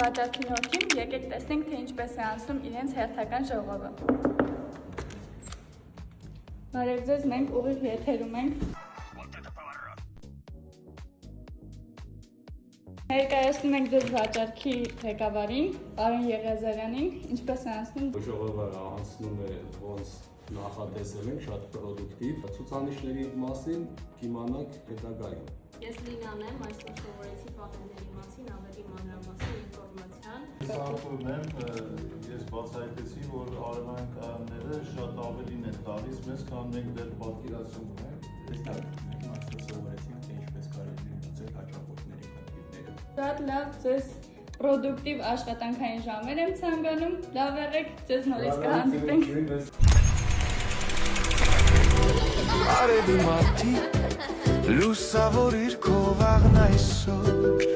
վաճառքի նորքին, եկեք տեսնենք, թե ինչպես է անցնում իրենց հերթական ժողովը։ Բարև ձեզ, մենք ուղիղ եթերում ենք։ Ներկայացնում ենք ձեզ վաճառքի ղեկավարին, պարոն Եղիազարյանին, ինչպես է անցնում։ Ժողովը անցնում է ոնց նախատեսել ենք, շատ պրոդուկտիվ։ Ցուցանիշների մասին կիմանաք հետագայում։ Ես Լինան եմ, այսօր սովորեցի պանելների մասին, ավելի մանրամասն ինֆորմացիան։ Սարքուրն եմ, ես բացահայտեցի, որ արևային կայանները շատ ավելին են տալիս մեզ, քան մենք դեռ պատկերացում ունենք։ Մենք այսօր սովորեցինք, թե ինչպես կարելի է լուծել հաճախորդների խնդիրները։ Շատ լավ, ձեզ պրոդուկտիվ աշխատանքային ժամեր եմ ցանկանում, լավ եղեք, ձեզ նորից կհանդիպենք։ Արևի մարդիկ լուսավորիր քո վաղն այսօր